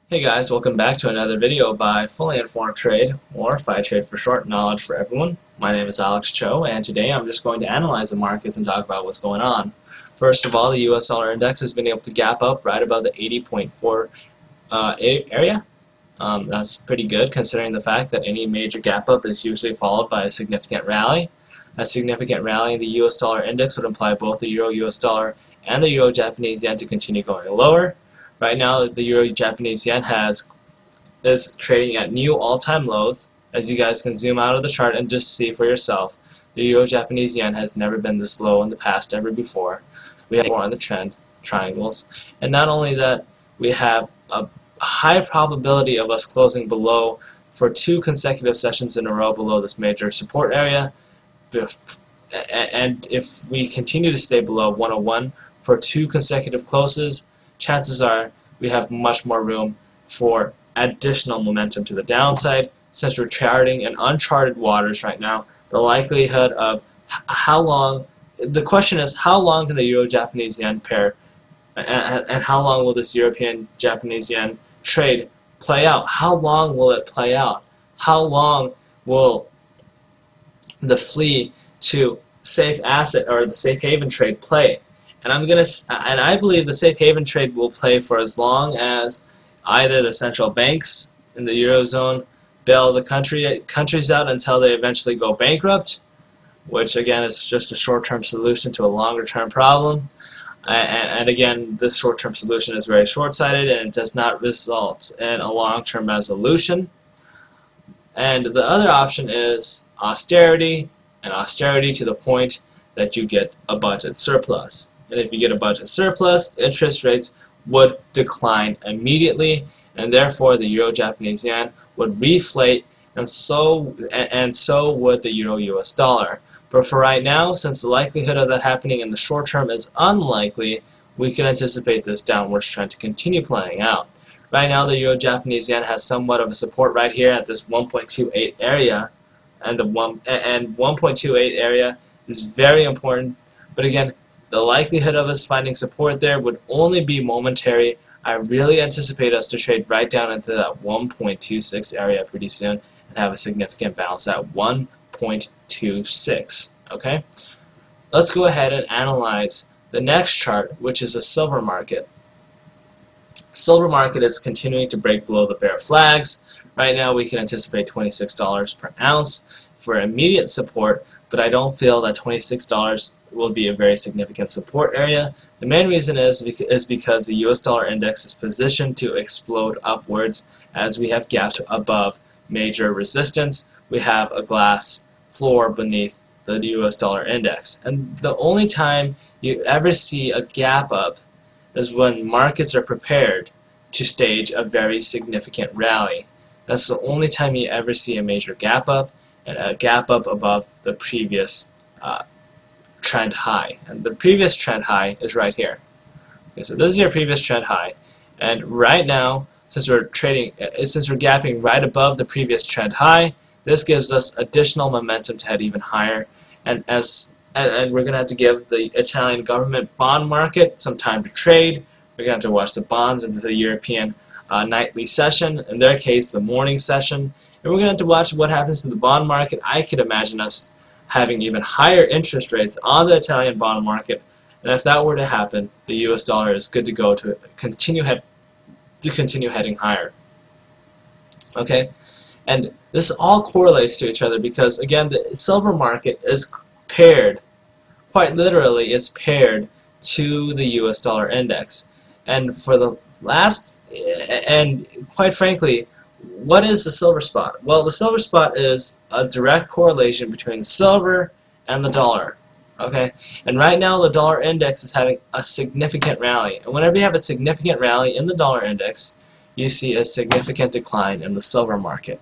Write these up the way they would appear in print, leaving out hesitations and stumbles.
Hey guys, welcome back to another video by Fully Informed Trade, or Fitrade for short, knowledge for everyone. My name is Alex Cho, and today I'm just going to analyze the markets and talk about what's going on. First of all, the US dollar index has been able to gap up right above the 80.4 area. That's pretty good considering the fact that any major gap up is usually followed by a significant rally. A significant rally in the US dollar index would imply both the Euro US dollar and the Euro Japanese yen to continue going lower. Right now, the Euro-Japanese yen is trading at new all-time lows. As you guys can zoom out of the chart and just see for yourself, the Euro-Japanese yen has never been this low in the past ever before. We have more on the trend triangles, and not only that, we have a high probability of us closing below for 2 consecutive sessions in a row below this major support area. And if we continue to stay below 101 for 2 consecutive closes, chances are we have much more room for additional momentum to the downside. Since we're charting in uncharted waters right now, the likelihood of the question is how long can the Euro-Japanese yen pair and how long will this European-Japanese yen trade play out? How long will it play out? How long will the flee to safe asset or the safe haven trade play? And I believe the safe haven trade will play for as long as either the central banks in the Eurozone bail the countries out until they eventually go bankrupt, which again is just a short-term solution to a longer-term problem. And again, this short-term solution is very short-sighted and it does not result in a long-term resolution. And the other option is austerity, and austerity to the point that you get a budget surplus. And if you get a budget surplus, interest rates would decline immediately, and therefore the Euro-Japanese yen would reflate, and so would the Euro-US dollar. But for right now, since the likelihood of that happening in the short term is unlikely, we can anticipate this downward trend to continue playing out. Right now, the Euro-Japanese yen has somewhat of a support right here at this 1.28 area, and 1.28 area is very important. But again, the likelihood of us finding support there would only be momentary. I really anticipate us to trade right down into that 1.26 area pretty soon and have a significant bounce at 1.26. Okay? Let's go ahead and analyze the next chart, which is a silver market. Silver market is continuing to break below the bear flags. Right now we can anticipate $26 per ounce for immediate support, but I don't feel that $26 will be a very significant support area. The main reason is because the US dollar index is positioned to explode upwards as we have gapped above major resistance. We have a glass floor beneath the US dollar index. And the only time you ever see a gap up is when markets are prepared to stage a very significant rally. That's the only time you ever see a major gap up, and a gap up above the previous trend high. And the previous trend high is right here. Okay, so this is your previous trend high, and right now, since we're gapping right above the previous trend high, this gives us additional momentum to head even higher. And we're going to have to give the Italian government bond market some time to trade. We're going to have to watch the bonds into the European nightly session, in their case the morning session, and we're going to have to watch what happens to the bond market. I could imagine us having even higher interest rates on the Italian bond market, and if that were to happen, the US dollar is good to go to continue heading higher. Okay, and this all correlates to each other because again the silver market is paired, quite literally it's paired to the US dollar index. And for the last, and quite frankly, what is the silver spot? Well, the silver spot is a direct correlation between silver and the dollar. Okay, and right now the dollar index is having a significant rally, and whenever you have a significant rally in the dollar index, you see a significant decline in the silver market.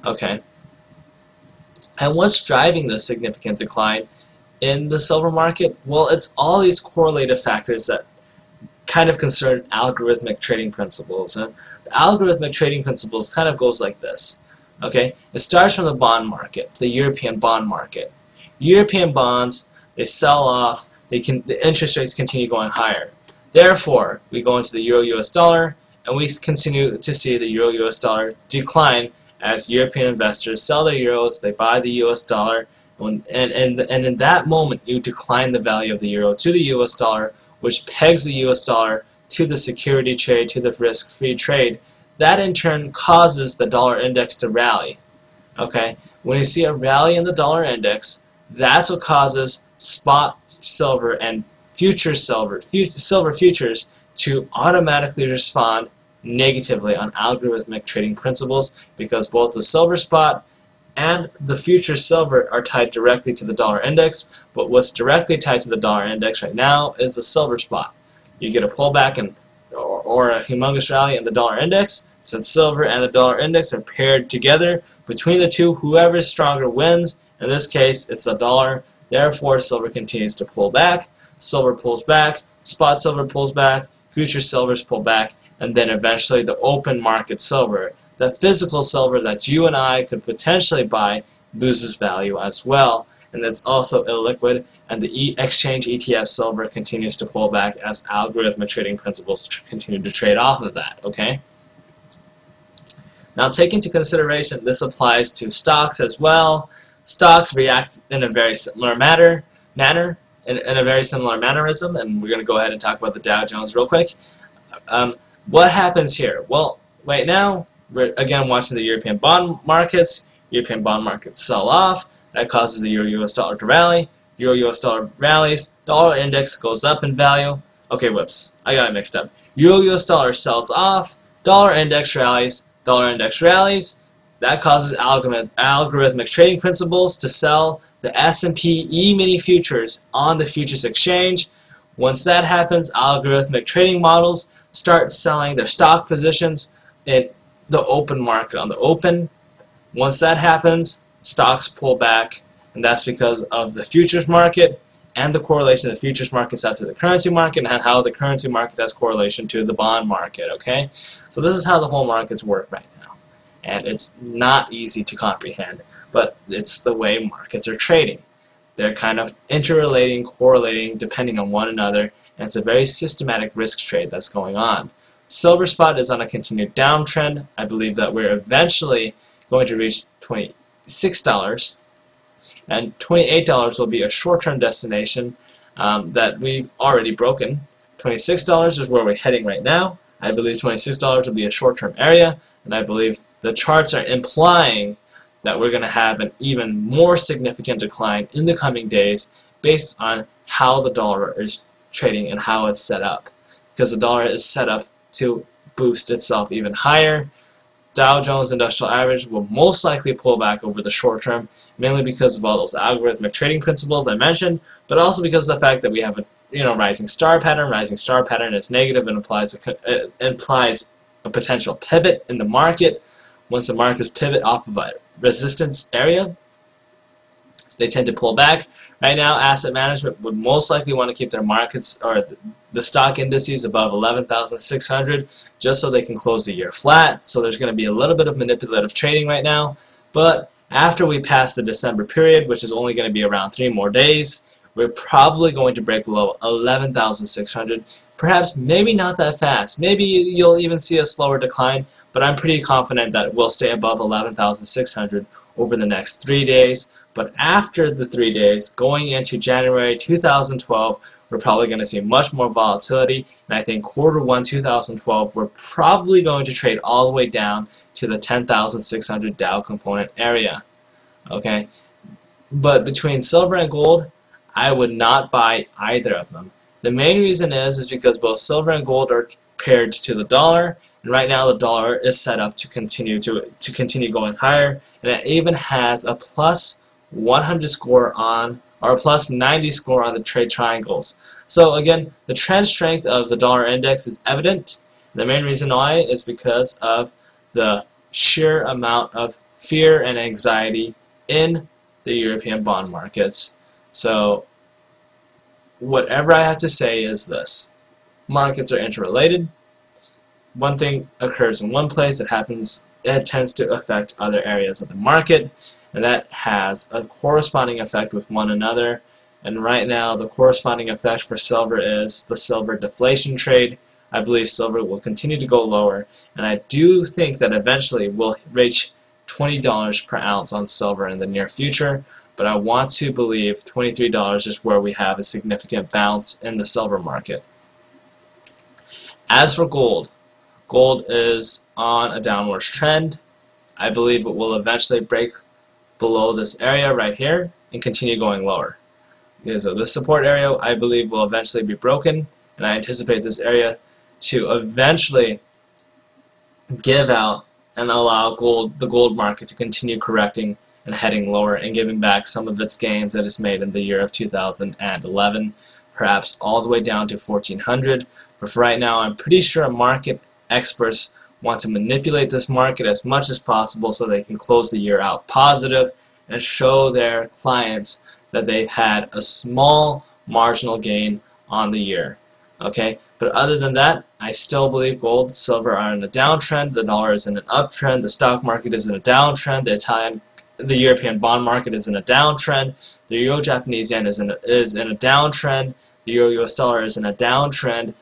Okay, and what's driving this significant decline in the silver market? Well, it's all these correlative factors that kind of concern algorithmic trading principles. And the algorithmic trading principles kind of goes like this. Okay, it starts from the bond market, the European bond market. European bonds, they sell off, the interest rates continue going higher. Therefore, we go into the Euro-US dollar, and we continue to see the euro-US dollar decline as European investors sell their euros, they buy the US dollar, and in that moment you decline the value of the euro to the US dollar, which pegs the US dollar to the security trade, to the risk-free trade. That in turn causes the dollar index to rally. Okay, when you see a rally in the dollar index, that's what causes spot silver and silver futures to automatically respond negatively on algorithmic trading principles, because both the silver spot and the future silver are tied directly to the dollar index. But what's directly tied to the dollar index right now is the silver spot. You get a pullback or a humongous rally in the dollar index. Since silver and the dollar index are paired together, between the two, whoever is stronger wins. In this case, it's the dollar. Therefore, silver continues to pull back. Silver pulls back. Spot silver pulls back. Future silvers pull back. And then eventually the open market silver, the physical silver that you and I could potentially buy, loses value as well. And it's also illiquid. And the exchange ETF silver continues to pull back as algorithmic trading principles continue to trade off of that. Okay? Now, take into consideration, this applies to stocks as well. Stocks react in a very similar manner, in a very similar mannerism, and we're going to go ahead and talk about the Dow Jones real quick. What happens here? Well, right now, we're again watching the European bond markets. European bond markets sell off. That causes the euro-US dollar to rally. Euro-US dollar rallies. Dollar index goes up in value. Okay, whoops. I got it mixed up. Euro-US dollar sells off. Dollar index rallies. Dollar index rallies. That causes algorithmic trading principles to sell the S&P E-mini futures on the futures exchange. Once that happens, algorithmic trading models start selling their stock positions in the open market on the open. Once that happens, stocks pull back, and that's because of the futures market and the correlation of the futures markets out to the currency market, and how the currency market has correlation to the bond market. Okay, so this is how the whole markets work right now, and it's not easy to comprehend, but it's the way markets are trading. They're kind of interrelating, correlating, depending on one another, and it's a very systematic risk trade that's going on. Silver spot is on a continued downtrend. I believe that we're eventually going to reach $26, and $28 will be a short-term destination that we've already broken. $26 is where we're heading right now. I believe $26 will be a short-term area, and I believe the charts are implying that we're going to have an even more significant decline in the coming days based on how the dollar is trading and how it's set up. Because the dollar is set up to boost itself even higher. Dow Jones Industrial Average will most likely pull back over the short term, mainly because of all those algorithmic trading principles I mentioned, but also because of the fact that we have a rising star pattern. Rising star pattern is negative and implies a potential pivot in the market. Once the markets pivot off of a resistance area, they tend to pull back. Right now, asset management would most likely want to keep their markets or the stock indices above 11,600 just so they can close the year flat. So there's going to be a little bit of manipulative trading right now. But after we pass the December period, which is only going to be around 3 more days, we're probably going to break below 11,600. Perhaps maybe not that fast. Maybe you'll even see a slower decline, but I'm pretty confident that it will stay above 11,600 over the next 3 days. But after the 3 days, going into January 2012, we're probably going to see much more volatility, and I think Q1 2012 we're probably going to trade all the way down to the 10,600 Dow component area. Okay, but between silver and gold, I would not buy either of them. The main reason is because both silver and gold are paired to the dollar, and right now the dollar is set up to continue going higher, and it even has a plus 100 score on, or a plus 90 score on the trade triangles. So again, the trend strength of the dollar index is evident. The main reason why is because of the sheer amount of fear and anxiety in the European bond markets. So whatever I have to say is this: markets are interrelated. One thing occurs in one place, it tends to affect other areas of the market, and that has a corresponding effect with one another. And right now the corresponding effect for silver is the silver deflation trade, I believe silver will continue to go lower, and I do think that eventually we'll reach $20 per ounce on silver in the near future, but I want to believe $23 is where we have a significant bounce in the silver market. As for gold, gold is on a downwards trend. I believe it will eventually break below this area right here and continue going lower. Because of this support area, I believe will eventually be broken, and I anticipate this area to eventually give out and allow the gold market to continue correcting and heading lower and giving back some of its gains that it's made in the year of 2011, perhaps all the way down to 1400. But for right now, I'm pretty sure market experts want to manipulate this market as much as possible so they can close the year out positive and show their clients that they've had a small marginal gain on the year. Okay, but other than that, I still believe gold, silver are in a downtrend, the dollar is in an uptrend, the stock market is in a downtrend, the European bond market is in a downtrend, the Euro-Japanese yen is in a downtrend, the Euro-US dollar is in a downtrend,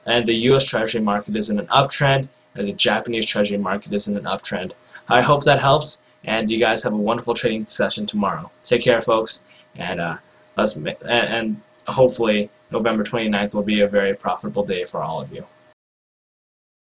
and the US Treasury market is in an uptrend, and the Japanese Treasury market is in an uptrend. I hope that helps, and you guys have a wonderful trading session tomorrow. Take care, folks, and hopefully November 29th will be a very profitable day for all of you.